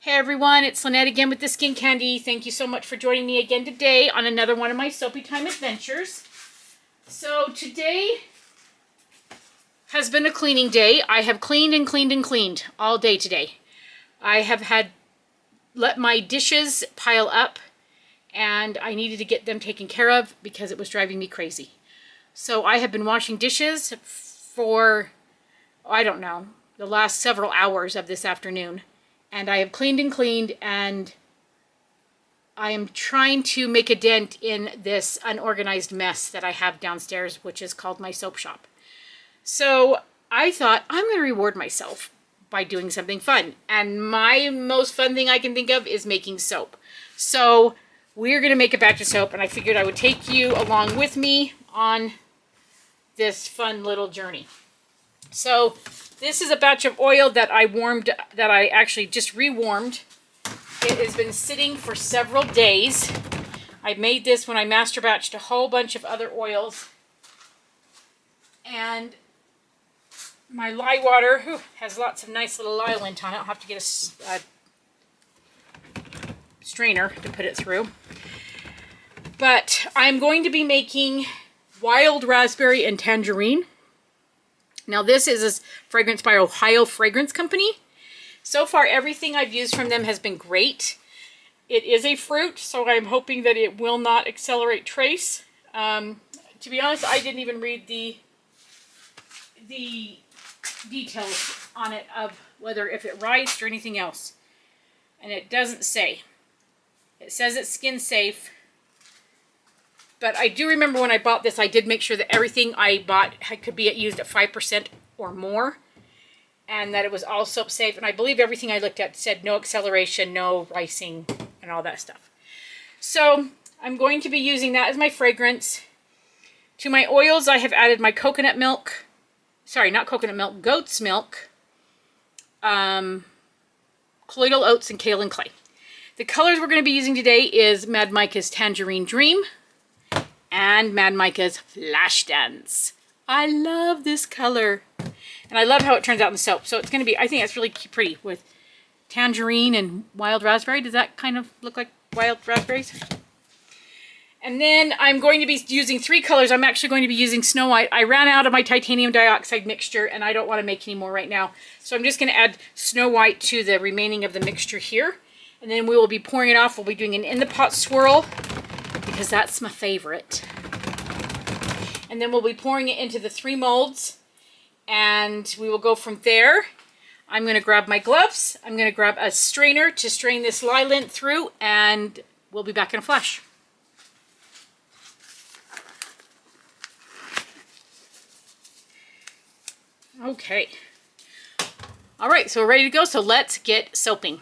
Hey everyone, it's Lynette again with the Skin Candy. Thank you so much for joining me again today on another one of my soapy time adventures. So today has been a cleaning day. I have cleaned and cleaned and cleaned all day today. I have let my dishes pile up and I needed to get them taken care of because it was driving me crazy. So I have been washing dishes for, I don't know, the last several hours of this afternoon. And I have cleaned and cleaned, and I am trying to make a dent in this unorganized mess that I have downstairs, which is called my soap shop. So I thought I'm going to reward myself by doing something fun. And my most fun thing I can think of is making soap. So we're going to make a batch of soap, and I figured I would take you along with me on this fun little journey. So this is a batch of oil that I actually just rewarmed. It has been sitting for several days. I made this when I master batched a whole bunch of other oils. And my lye water has lots of nice little lye lint on it. I'll have to get a strainer to put it through. But I'm going to be making wild raspberry and tangerine. Now this is a fragrance by Ohio Fragrance Company. So far everything I've used from them has been great. It is a fruit, so I'm hoping that it will not accelerate trace. To be honest, I didn't even read the details on it of whether if it rised or anything else. And it doesn't say. It says it's skin safe. But I do remember when I bought this, I did make sure that everything I bought could be used at 5% or more. And that it was all soap safe. And I believe everything I looked at said no acceleration, no ricing, and all that stuff. So I'm going to be using that as my fragrance. To my oils, I have added my coconut milk. Sorry, not coconut milk, goat's milk. Colloidal oats and kale and clay. The colors we're going to be using today is Mad Micah's Tangerine Dream and Mad Micah's Flash Dance. I love this color. And I love how it turns out in the soap. So it's going to be, I think it's really pretty with tangerine and wild raspberry. Does that kind of look like wild raspberries? And then I'm going to be using 3 colors. I'm actually going to be using Snow White. I ran out of my titanium dioxide mixture and I don't want to make any more right now. So I'm just going to add Snow White to the remaining of the mixture here. And then we will be pouring it off. We'll be doing an in the pot swirl because that's my favorite. And then we'll be pouring it into the 3 molds. And we will go from there. I'm going to grab my gloves. I'm going to grab a strainer to strain this lye lint through. And we'll be back in a flash. Okay. All right, so we're ready to go. So let's get soaping.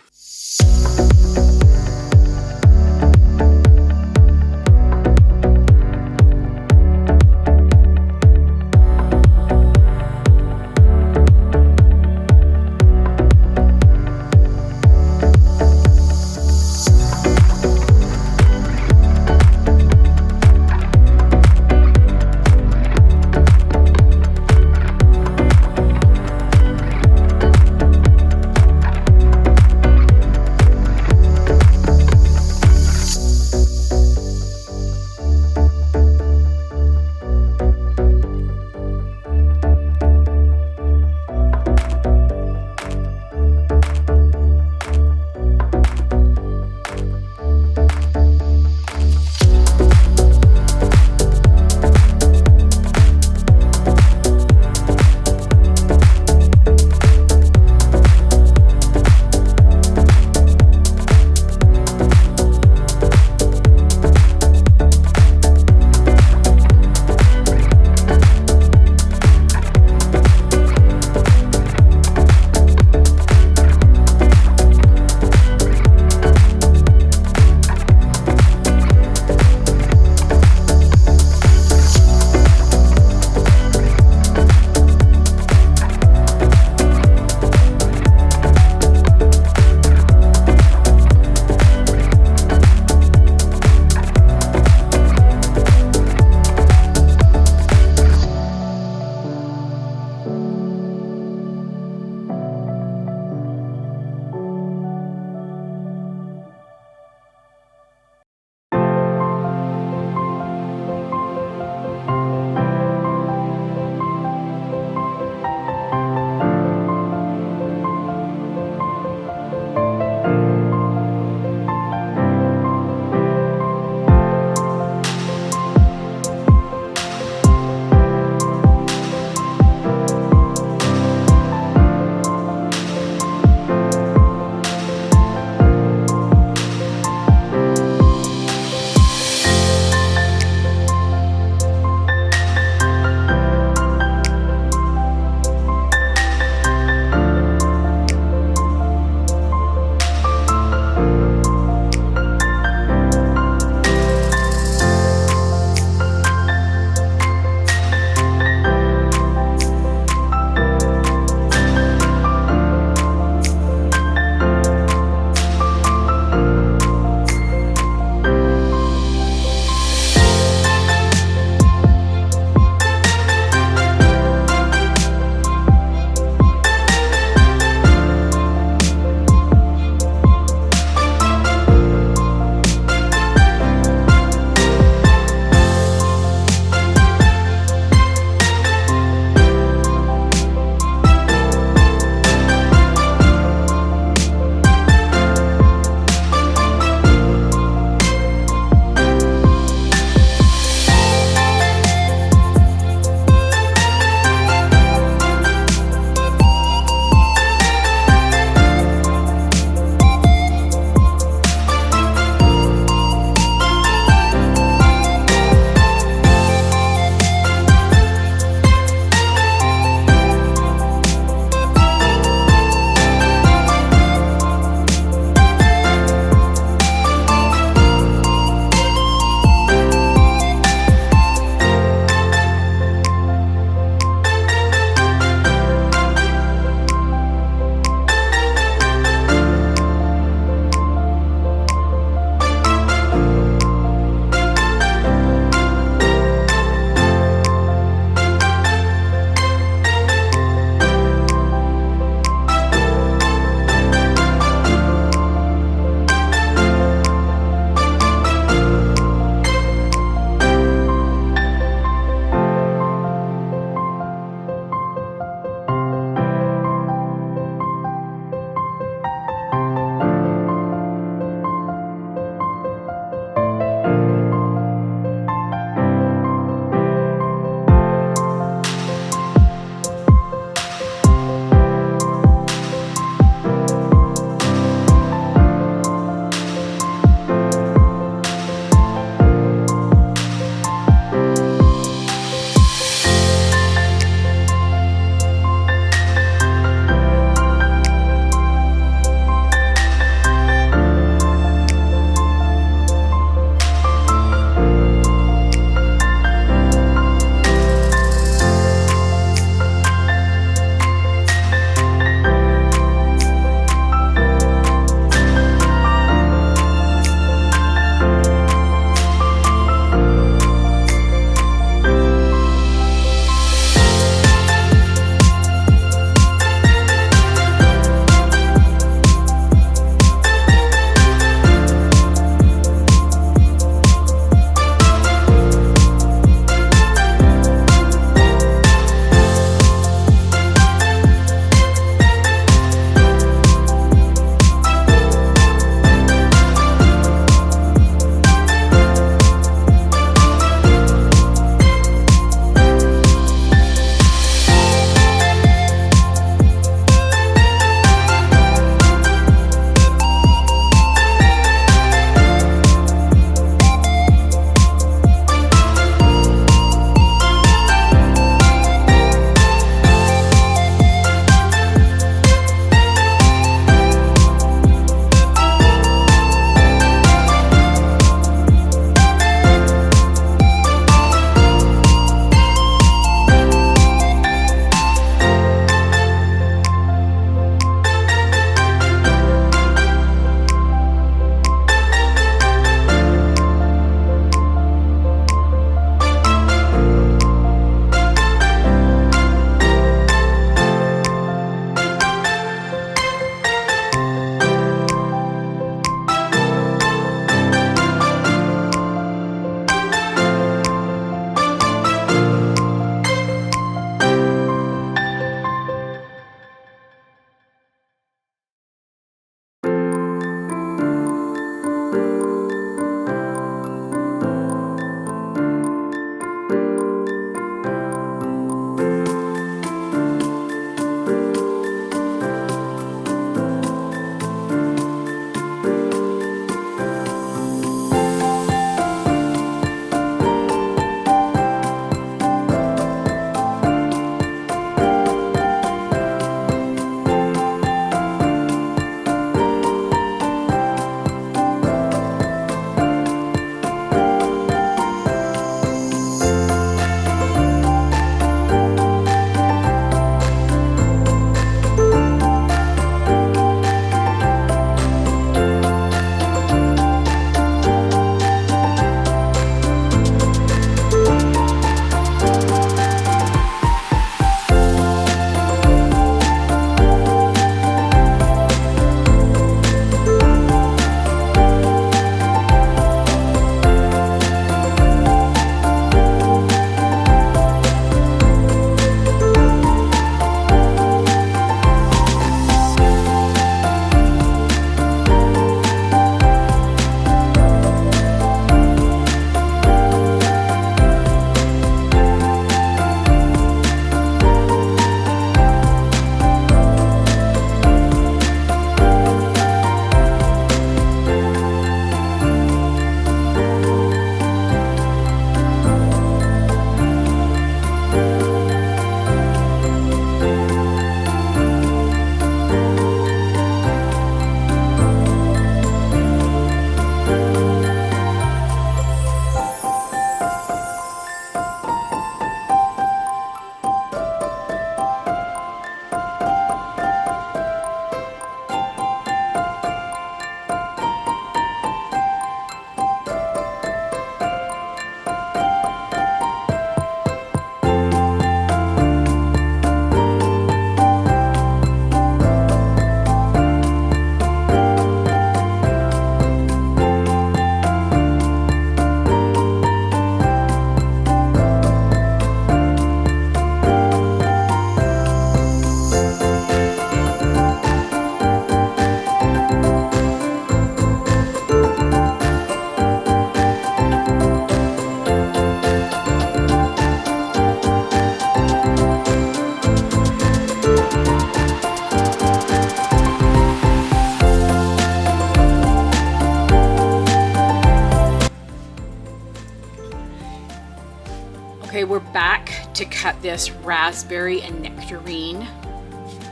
to cut this raspberry and nectarine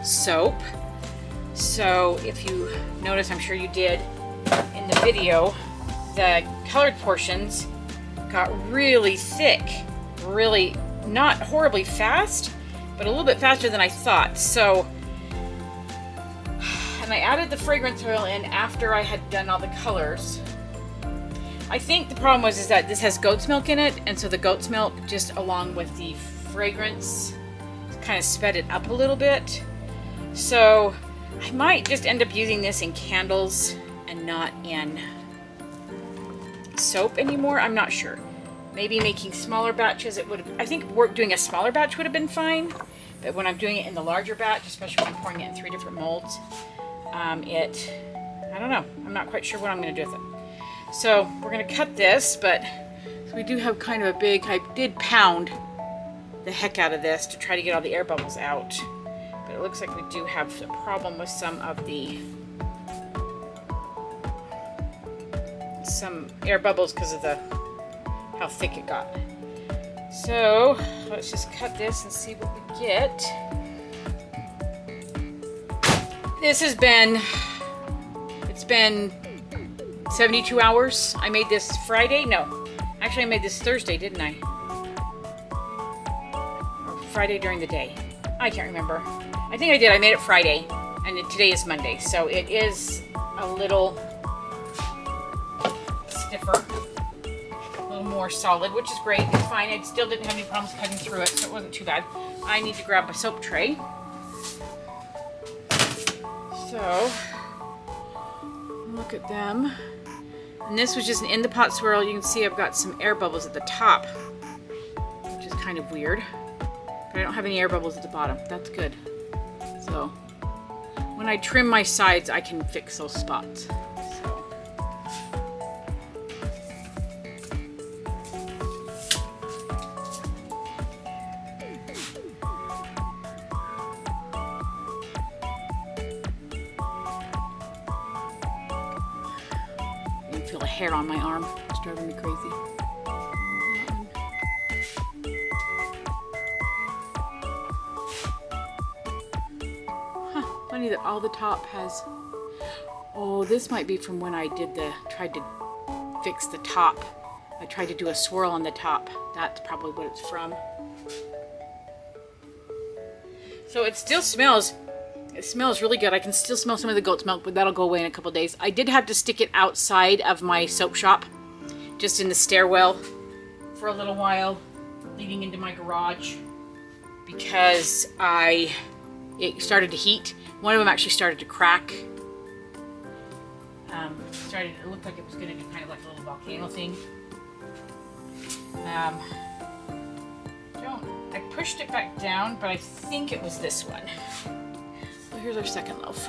soap. So if you notice, I'm sure you did in the video, the colored portions got really thick, really not horribly fast, but a little bit faster than I thought. So, and I added the fragrance oil in after I had done all the colors. I think the problem was that this has goat's milk in it, and so the goat's milk, just along with the fragrance, kind of sped it up a little bit. So I might just end up using this in candles and not in soap anymore. I'm not sure. Maybe making smaller batches, it would have, I think doing a smaller batch would have been fine, but when I'm doing it in the larger batch, especially when I'm pouring it in 3 different molds, I don't know. I'm not quite sure what I'm going to do with it. So we're going to cut this, but we do have kind of a big, I did pound the heck out of this to try to get all the air bubbles out. But it looks like we do have a problem with some air bubbles because of how thick it got. So let's just cut this and see what we get. It's been 72 hours. I made this Friday. No, actually I made this Thursday, didn't I? Or Friday during the day. I can't remember. I think I did. I made it Friday, and today is Monday, so it is a little stiffer, a little more solid, which is great. It's fine. I still didn't have any problems cutting through it, so it wasn't too bad. I need to grab my soap tray. So, look at them. And this was just an in the pot swirl. You can see I've got some air bubbles at the top, which is kind of weird. But I don't have any air bubbles at the bottom. That's good. So when I trim my sides, I can fix those spots. So. You can feel the hair on my arm. It's driving me crazy. Funny that all the top has, oh, this might be from when I tried to fix the top. I tried to do a swirl on the top. That's probably what it's from. So it still smells, really good. I can still smell some of the goat's milk, but that'll go away in a couple days. I did have to stick it outside of my soap shop, just in the stairwell for a little while, leading into my garage, because it started to heat. One of them actually started to crack. It looked like it was going to do kind of like a little volcano thing. I pushed it back down, but I think it was this one. So here's our second loaf.